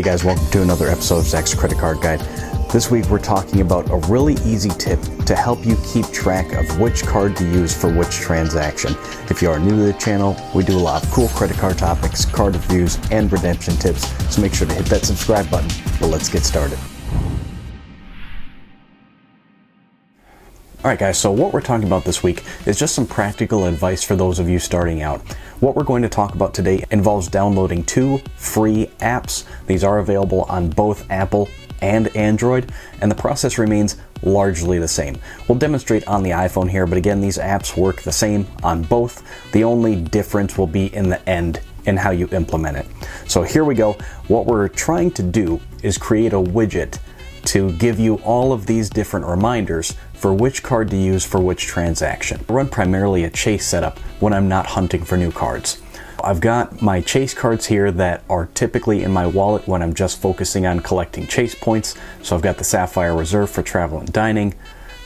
Hey guys, welcome to another episode of Zach's Credit Card Guide. This week we're talking about a really easy tip to help you keep track of which card to use for which transaction. If you are new to the channel, we do a lot of cool credit card topics, card reviews, and redemption tips, so make sure to hit that subscribe button. But let's get started. Alright guys, so what we're talking about this week is just some practical advice for those of you starting out. What we're going to talk about today involves downloading 2 free apps. These are available on both Apple and Android, and the process remains largely the same. We'll demonstrate on the iPhone here, but again, these apps work the same on both. The only difference will be in the end and how you implement it. So here we go. What we're trying to do is create a widget to give you all of these different reminders for which card to use for which transaction. I run primarily a Chase setup when I'm not hunting for new cards. I've got my Chase cards here that are typically in my wallet when I'm just focusing on collecting Chase points. So I've got the Sapphire Reserve for travel and dining.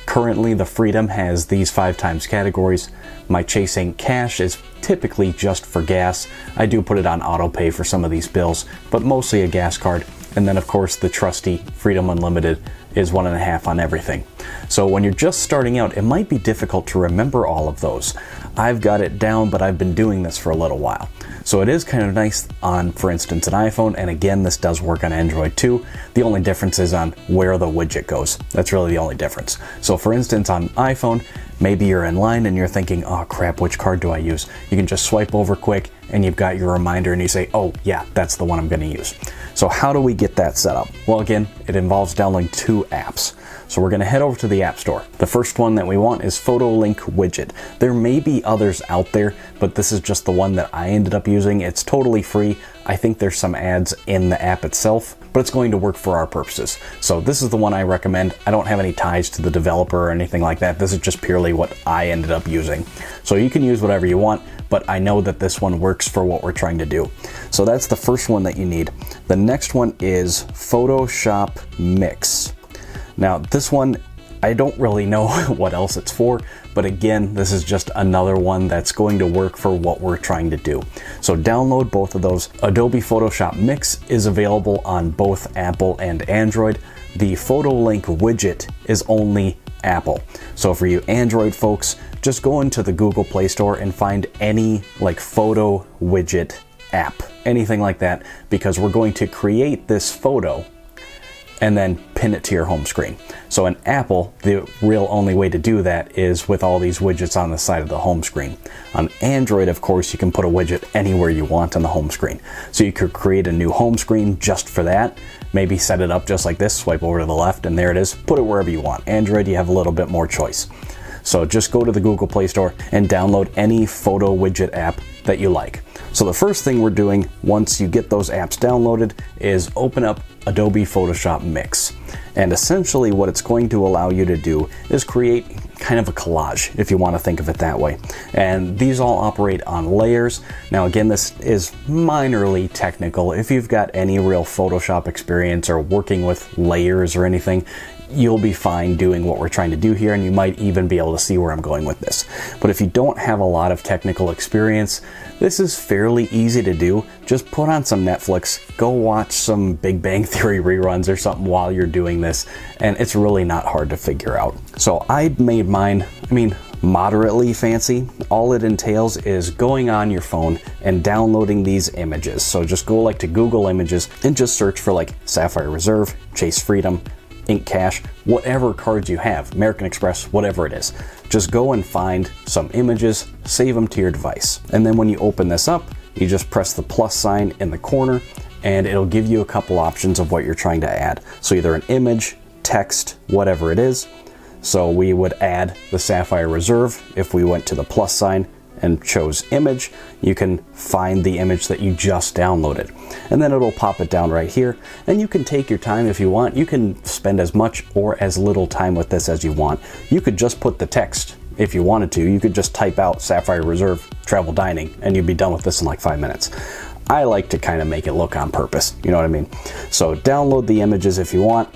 Currently the Freedom has these 5 times categories. My Chase Ink Cash is typically just for gas. I do put it on auto pay for some of these bills, but mostly a gas card. And then of course the trusty Freedom Unlimited is 1.5 on everything. So when you're just starting out, it might be difficult to remember all of those. I've got it down, but I've been doing this for a little while. So it is kind of nice on, for instance, an iPhone, and again, this does work on Android too. The only difference is on where the widget goes. That's really the only difference. So for instance, on iPhone, maybe you're in line and you're thinking, oh crap, which card do I use? You can just swipe over quick and you've got your reminder and you say, oh yeah, that's the one I'm gonna use. So how do we get that set up? Well, again, it involves downloading 2 apps. So we're gonna head over to the App Store. The first one that we want is Photo Link Widget. There may be others out there, but this is just the one that I ended up using. It's totally free. I think there's some ads in the app itself, but it's going to work for our purposes. So this is the one I recommend. I don't have any ties to the developer or anything like that. This is just purely what I ended up using. So you can use whatever you want, but I know that this one works for what we're trying to do. So that's the first one that you need. The next one is Photoshop Mix. Now this one, I don't really know what else it's for, but again, this is just another one that's going to work for what we're trying to do. So download both of those. Adobe Photoshop Mix is available on both Apple and Android. The Photo Link widget is only Apple. So for you Android folks, just go into the Google Play Store and find any like photo widget app, anything like that, because we're going to create this photo and then pin it to your home screen. So in Apple, the real only way to do that is with all these widgets on the side of the home screen. On Android, of course, you can put a widget anywhere you want on the home screen. So you could create a new home screen just for that, maybe set it up just like this, swipe over to the left, and there it is. Put it wherever you want. Android, you have a little bit more choice. So just go to the Google Play Store and download any photo widget app that you like. So the first thing we're doing once you get those apps downloaded is open up Adobe Photoshop Mix. And essentially what it's going to allow you to do is create kind of a collage, if you want to think of it that way. And these all operate on layers. Now again, this is minorly technical. If you've got any real Photoshop experience or working with layers or anything, you'll be fine doing what we're trying to do here, and you might even be able to see where I'm going with this. But if you don't have a lot of technical experience, this is fairly easy to do. Just put on some Netflix, go watch some Big Bang Theory reruns or something while you're doing this, and it's really not hard to figure out. So I made mine, moderately fancy. All it entails is going on your phone and downloading these images. So just go like to Google Images and just search for like Sapphire Reserve, Chase Freedom, Ink Cash, whatever cards you have, American Express, whatever it is. Just go and find some images, save them to your device. And then when you open this up, you just press the plus sign in the corner and it'll give you a couple options of what you're trying to add. So either an image, text, whatever it is. So we would add the Sapphire Reserve. If we went to the plus sign and chose image, you can find the image that you just downloaded. And then it'll pop it down right here. And you can take your time if you want. You can spend as much or as little time with this as you want. You could just put the text if you wanted to. You could just type out Sapphire Reserve Travel Dining and you'd be done with this in like 5 minutes. I like to kind of make it look on purpose, you know what I mean? So download the images if you want.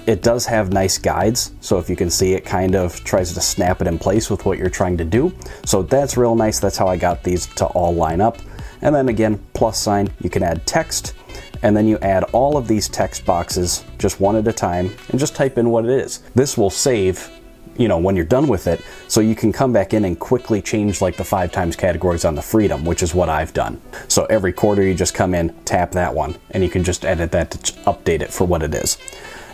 It does have nice guides, so if you can see, it kind of tries to snap it in place with what you're trying to do. So that's real nice. That's how I got these to all line up. And then again, plus sign, you can add text. and then you add all of these text boxes just one at a time and just type in what it is. This will save, when you're done with it, so you can come back in and quickly change like the 5x categories on the Freedom, which is what I've done. So every quarter you just come in, tap that one, and you can just edit that to update it for what it is.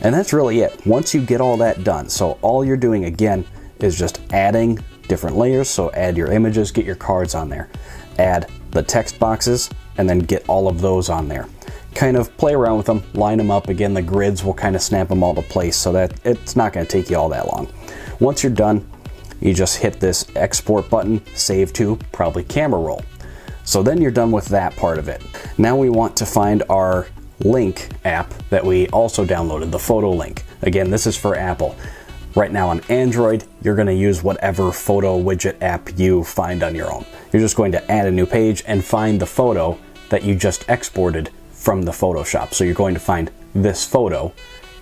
And that's really it. Once you get all that done, so all you're doing again is just adding different layers. So add your images, get your cards on there, add the text boxes, and then get all of those on there. Kind of play around with them, line them up. Again, the grids will kind of snap them all to place so that it's not going to take you all that long. Once you're done, you just hit this export button, save to, probably camera roll. So then you're done with that part of it. Now we want to find our link app that we also downloaded, the photo link. Again, this is for Apple. Right now on Android, you're going to use whatever photo widget app you find on your own. You're just going to add a new page and find the photo that you just exported from the Photoshop. So you're going to find this photo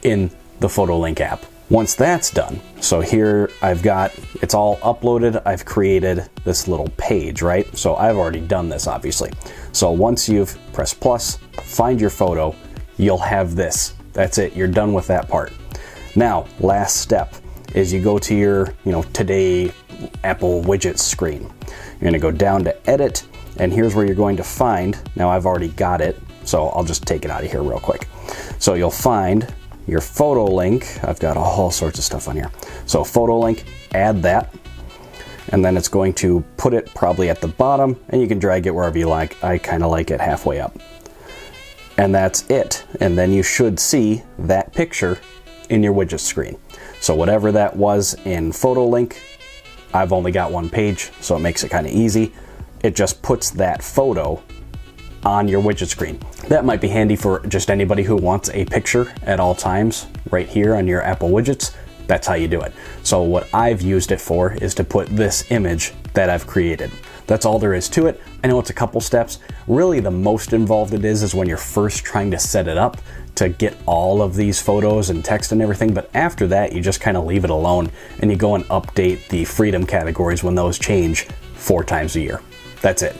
in the photo link app. Once that's done, so here it's all uploaded, I've created this little page, right? So I've already done this, obviously. So once you've pressed plus, find your photo, you'll have this. That's it, you're done with that part. Now, last step is you go to your, today Apple widgets screen. You're gonna go down to edit, and here's where you're going to find, now I've already got it, so I'll just take it out of here real quick. So you'll find your photo link. I've got all sorts of stuff on here. So photo link, add that, and then it's going to put it probably at the bottom, and you can drag it wherever you like. I kind of like it halfway up. And that's it. And then you should see that picture in your widget screen. So whatever that was in photo link, I've only got one page, so it makes it kind of easy. It just puts that photo on your widget screen. That might be handy for just anybody who wants a picture at all times right here on your Apple widgets. That's how you do it. So what I've used it for is to put this image that I've created. That's all there is to it. I know it's a couple steps. Really the most involved it is when you're first trying to set it up to get all of these photos and text and everything, but after that you just kind of leave it alone and you go and update the Freedom categories when those change 4 times a year. That's it.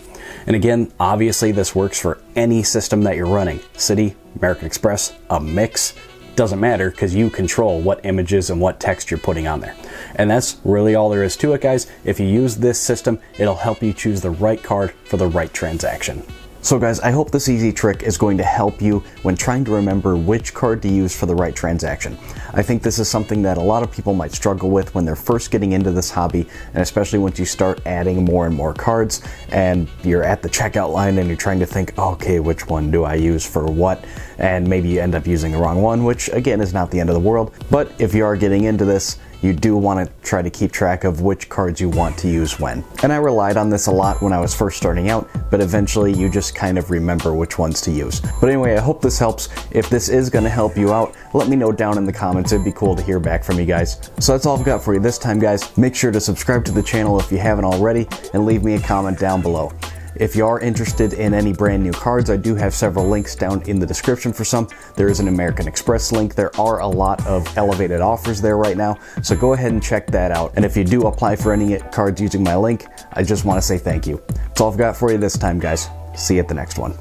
And again, obviously this works for any system that you're running. City, American Express, a mix, doesn't matter because you control what images and what text you're putting on there. And that's really all there is to it, guys. If you use this system, it'll help you choose the right card for the right transaction. So guys, I hope this easy trick is going to help you when trying to remember which card to use for the right transaction. I think this is something that a lot of people might struggle with when they're first getting into this hobby, and especially once you start adding more and more cards and you're at the checkout line and you're trying to think, okay, which one do I use for what? And maybe you end up using the wrong one, which again is not the end of the world. But if you are getting into this, you do want to try to keep track of which cards you want to use when. And I relied on this a lot when I was first starting out, but eventually you just kind of remember which ones to use. But anyway, I hope this helps. If this is going to help you out, let me know down in the comments. It'd be cool to hear back from you guys. So that's all I've got for you this time, guys. Make sure to subscribe to the channel if you haven't already, and leave me a comment down below. If you are interested in any brand new cards, I do have several links down in the description for some. There is an American Express link. There are a lot of elevated offers there right now, so go ahead and check that out. And if you do apply for any cards using my link, I just want to say thank you. That's all I've got for you this time, guys. See you at the next one.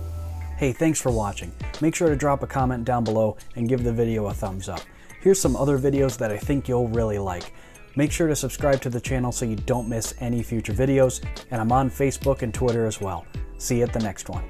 Hey, thanks for watching. Make sure to drop a comment down below and give the video a thumbs up. Here's some other videos that I think you'll really like. Make sure to subscribe to the channel so you don't miss any future videos, and I'm on Facebook and Twitter as well. See you at the next one.